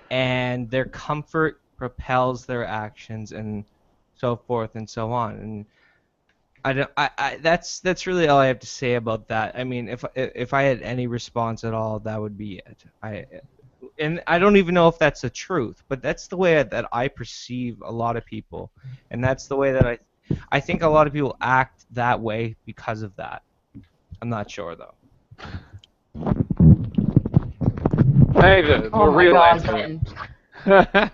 and their comfort propels their actions and so forth and so on. And that's really all I have to say about that. I mean, if I had any response at all, that would be it. And I don't even know if that's the truth, but that's the way that I perceive a lot of people, and that's the way that I think a lot of people act that way because of that. I'm not sure though. Hey, the Oh my real God, answer. Ben.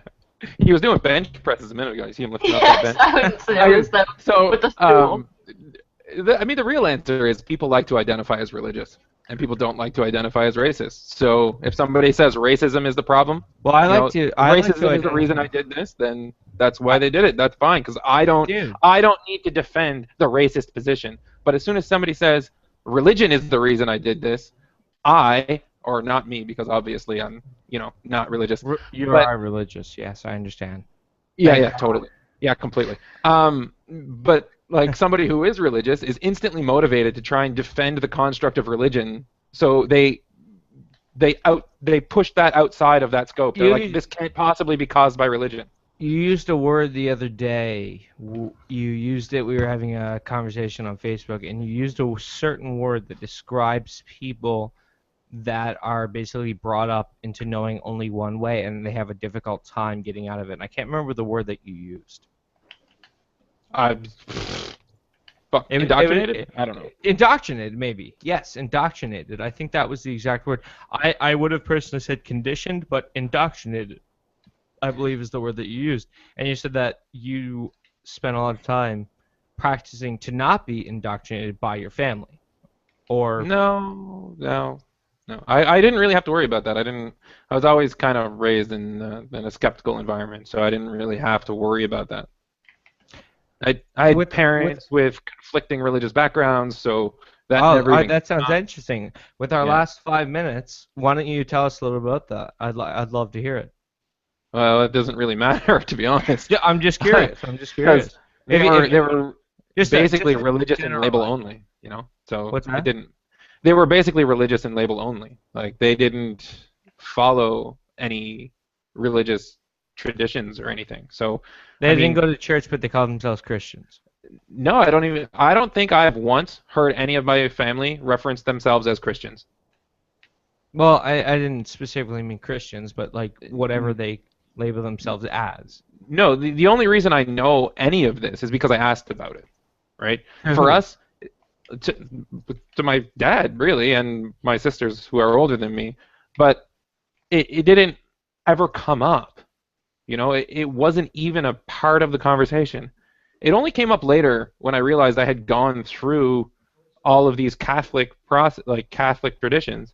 He was doing bench presses a minute ago. You see him lifting up Yes, that bench? I would say it was that So, with the stool. I mean, the real answer is people like to identify as religious, and people don't like to identify as racist. So if somebody says racism is the problem, Well, I you like know, to. I like racism to is the reason I did this, then that's why they did it. That's fine, because I don't need to defend the racist position. But as soon as somebody says religion is the reason I did this, or not me, because obviously I'm, not religious. You are religious, yes, I understand. Yeah, totally. Yeah, completely. But like somebody who is religious is instantly motivated to try and defend the construct of religion, so they push that outside of that scope. They're like, this can't possibly be caused by religion. You used a word the other day. You used it. We were having a conversation on Facebook, and you used a certain word that describes people that are basically brought up into knowing only one way, and they have a difficult time getting out of it. And I can't remember the word that you used. Indoctrinated? I don't know. Indoctrinated, maybe. Yes, indoctrinated. I think that was the exact word. I would have personally said conditioned, but indoctrinated, I believe, is the word that you used. And you said that you spent a lot of time practicing to not be indoctrinated by your family. Or No. I didn't really have to worry about that. I was always kind of raised in a skeptical environment, so I didn't really have to worry about that. I had parents with conflicting religious backgrounds, so that never even... that sounds interesting. With our last 5 minutes, why don't you tell us a little about that? I'd love to hear it. Well, it doesn't really matter, to be honest. Yeah, I'm just curious. They were basically religious and label generalize. only, so What's that? they were basically religious and label only. Like they didn't follow any religious traditions or anything. So They I didn't mean, go to church, but they called themselves Christians. no, I don't think I've once heard any of my family reference themselves as Christians. Well, I didn't specifically mean Christians, but like whatever they label themselves as. No, the only reason I know any of this is because I asked about it, right? For us, to, to my dad, really, and my sisters who are older than me, but it didn't ever come up. You know, it wasn't even a part of the conversation. It only came up later when I realized I had gone through all of these Catholic traditions,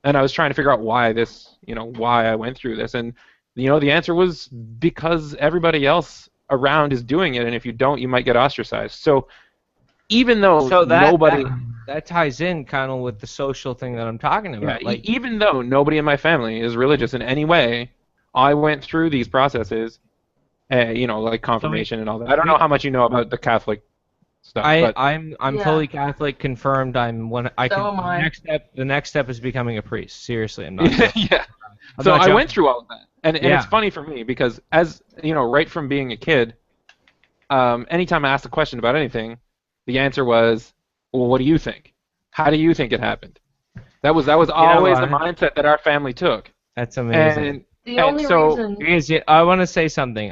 and I was trying to figure out why this, why I went through this, and the answer was because everybody else around is doing it, and if you don't, you might get ostracized. So even though So nobody, that ties in kind of with the social thing that I'm talking yeah, about. Like, even though nobody in my family is religious in any way, I went through these processes, like confirmation and all that. I don't know how much you know about the Catholic stuff, but I'm Yeah. fully Catholic, confirmed. So am I. The next step is becoming a priest. Seriously, I'm not. yeah. I'm So not I joking. went through all of that, and Yeah. it's funny for me because as right from being a kid, anytime I asked a question about anything, the answer was, "Well, what do you think? How do you think it happened?" That was always the mindset that our family took. That's amazing. And The and only so reason. Because I want to say something.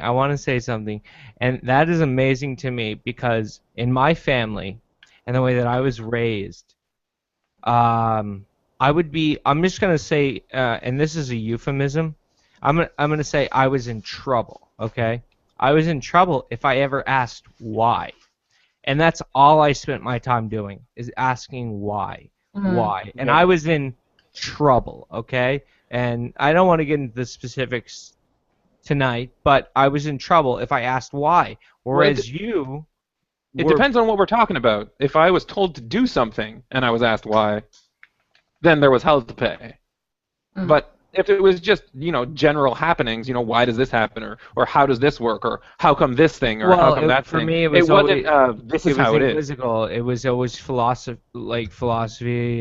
And that is amazing to me because in my family and the way that I was raised, I'm just gonna say, and this is a euphemism. I'm gonna say I was in trouble. Okay, I was in trouble if I ever asked why, and that's all I spent my time doing is asking why, why, and Yeah. I was in trouble. Okay, and I don't want to get into the specifics tonight, but I was in trouble if I asked why. Whereas you, it were- depends on what we're talking about. If I was told to do something and I was asked why, then there was hell to pay. Mm. But if it was just, general happenings, why does this happen, or how does this work, or how come this thing, or how come that for thing? me, it was wasn't, always, this is how it is. inquisical. It was always philosophy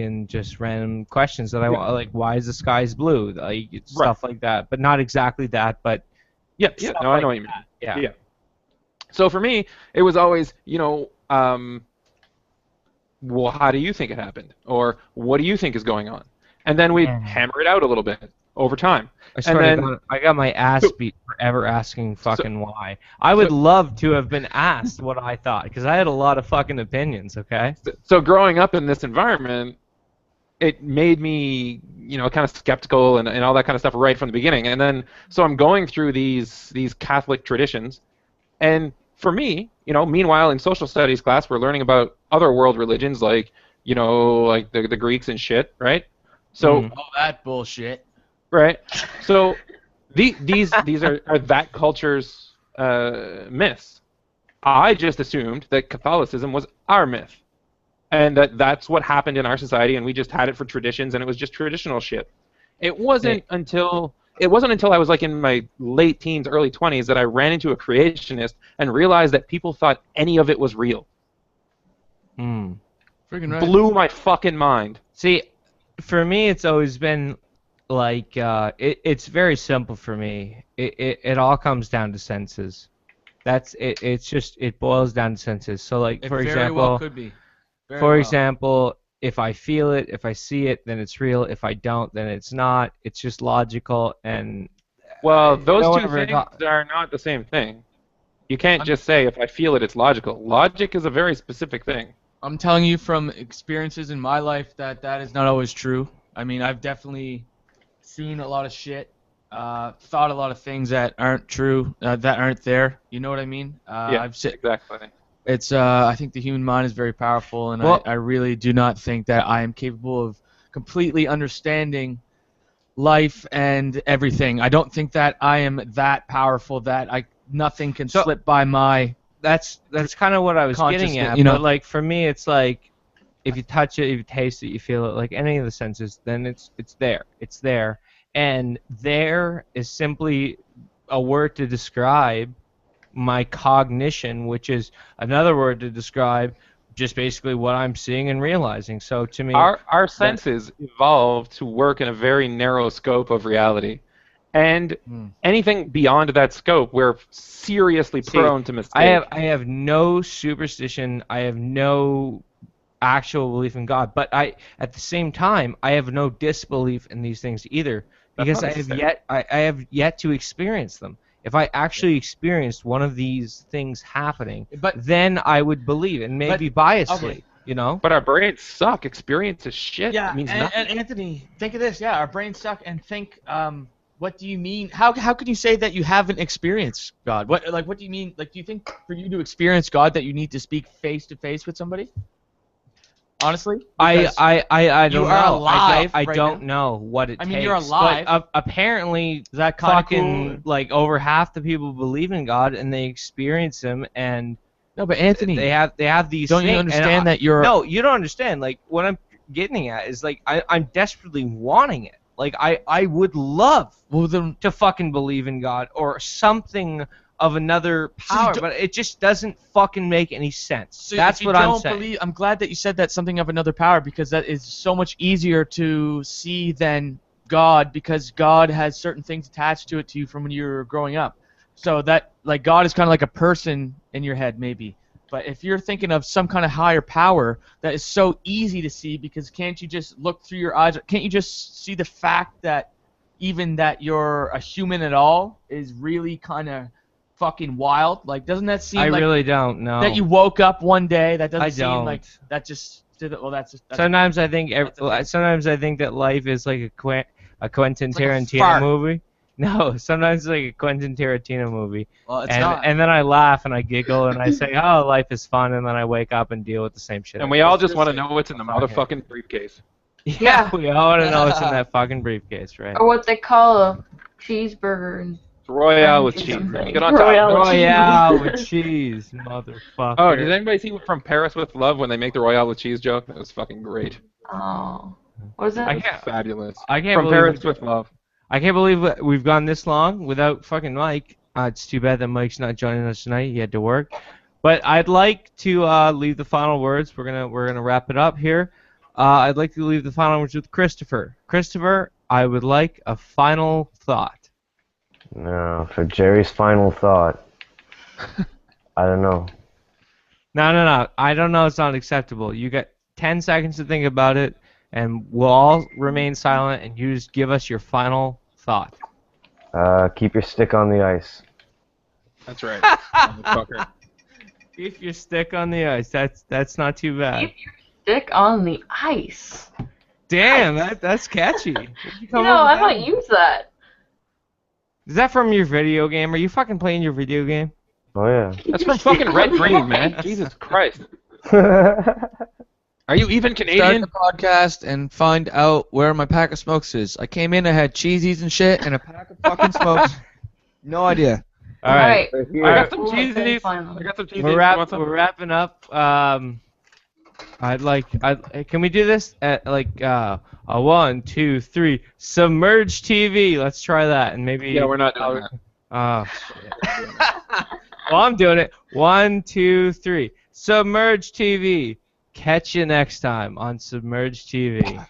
and just random questions that I want, like why is the skies blue, like stuff like that, but not exactly that, but Yeah, stuff no, I like know what you mean. that. Yeah. So for me, it was always, well, how do you think it happened? Or what do you think is going on? And then we'd Yeah. hammer it out a little bit over time. I swear then- to God, I got my ass So- beat for ever asking fucking why. I would love to have been asked what I thought, because I had a lot of fucking opinions, okay? So growing up in this environment, it made me, kind of skeptical and all that kind of stuff right from the beginning. And then, so I'm going through these Catholic traditions, and for me, meanwhile in social studies class, we're learning about other world religions like, like the Greeks and shit, right? So, Mhm. All that bullshit. right. So, these are that culture's myths. I just assumed that Catholicism was our myth, and that's what happened in our society, and we just had it for traditions, and it was just traditional shit. It wasn't until I was like in my late teens, early 20s that I ran into a creationist and realized that people thought any of it was real. Hmm. Freaking right. Blew my fucking mind. See, for me, it's always been like it's very simple for me. It all comes down to senses. That's it. It's just it boils down to senses. So like It for very example, well could be. Very for well. example, if I feel it, if I see it, then it's real. If I don't, then it's not. It's just logical and. Well, you those know, two whatever, things are not the same thing. You can't just say if I feel it, it's logical. Logic is a very specific thing. I'm telling you from experiences in my life that is not always true. I mean, I've definitely seen a lot of shit, thought a lot of things that aren't true, that aren't there. You know what I mean? Yeah, exactly. It's I think the human mind is very powerful, and Well- I really do not think that I am capable of completely understanding life and everything. I don't think that I am that powerful that nothing can So- slip by my. That's kind of what I was getting Consciousness, at. you know. But like for me, it's like if you touch it, if you taste it, you feel it, like any of the senses, then it's there. It's there, and there is simply a word to describe my cognition, which is another word to describe just basically what I'm seeing and realizing. So to me, Our senses evolved to work in a very narrow scope of reality. And anything beyond that scope, we're seriously prone to mistake. I have no superstition. I have no actual belief in God, but at the same time I have no disbelief in these things either, because I have yet to experience them. If I actually experienced one of these things happening, then I would believe, and maybe biasly, you know. But our brains suck. Experience is shit. Yeah, It means and nothing. Anthony, think of this. Yeah, our brains suck, and think, what do you mean? How can you say that you haven't experienced God? What do you mean? Like, do you think for you to experience God that you need to speak face to face with somebody? Honestly, I don't you know. are alive. I right don't now. know what it takes. I mean, you're alive. But, apparently, Is that kind of fucking cool? like over half the people believe in God and they experience Him, and No, but Anthony, they have these. don't you things, understand that you're? No, you don't understand. Like, what I'm getting at is, like, I'm desperately wanting it. Like, I would love to fucking believe in God or something of another power, but it just doesn't fucking make any sense. So That's if you what I'm don't saying. believe, I'm glad that you said that, something of another power, because that is so much easier to see than God, because God has certain things attached to it to you from when you were growing up. So that, like, God is kind of like a person in your head, maybe. But if you're thinking of some kind of higher power that is so easy to see, because can't you just look through your eyes? Can't you just see the fact that even that you're a human at all is really kind of fucking wild? Like, doesn't that seem I like really don't know. that you woke up one day? That doesn't I seem don't. like that just did it. Well, that's Sometimes I think that's a thing. sometimes I think that life is like a Quentin It's like a Tarantino fart. movie. No, sometimes it's like a Quentin Tarantino movie. Well, it's and not. and then I laugh and I giggle and I say, "Oh, life is fun," and then I wake up and deal with the same shit. And we all just want to know what's in the motherfucking briefcase. Yeah, we all want to know what's in that fucking briefcase, right? Or what they call a cheeseburger. And It's Royale with French cheese. something. Get on top. Royale. Royale with cheese, motherfucker. Oh, did anybody see From Paris with Love when they make the Royale with cheese joke? That was fucking great. Oh, what was I that? can't. Fabulous. I can't From believe Paris with Love. I can't believe we've gone this long without fucking Mike. It's too bad that Mike's not joining us tonight. He had to work. But I'd like to leave the final words. We're gonna wrap it up here. I'd like to leave the final words with Christopher. Christopher, I would like a final thought. No, for Jerry's final thought. I don't know. No. I don't know. It's not acceptable. You got 10 seconds to think about it, and we'll all remain silent, and you just give us your final thought. Keep your stick on the ice. That's right. Motherfucker. Keep your stick on the ice. That's not too bad. Keep your stick on the ice. Damn, that's catchy. Where'd you come You know, up with I that might one? use that. Is that from your video game? Are you fucking playing your video game? Oh yeah. That's from fucking Red Green, man. Jesus Christ. Are you even Start Canadian? the podcast and find out where my pack of smokes is. I came in, I had cheesies and shit, and a pack of fucking smokes. No idea. All right. Right I here. got some We'll cheese say these. final. I got some cheese We're, these. wrap- You want some? we're wrapping up. Can we do this at like a 1, 2, 3 Submerged TV? Let's try that and maybe. Yeah, we're not doing that. Oh shit. Well, I'm doing it. 1, 2, 3 Submerged TV. Catch you next time on Submerged TV.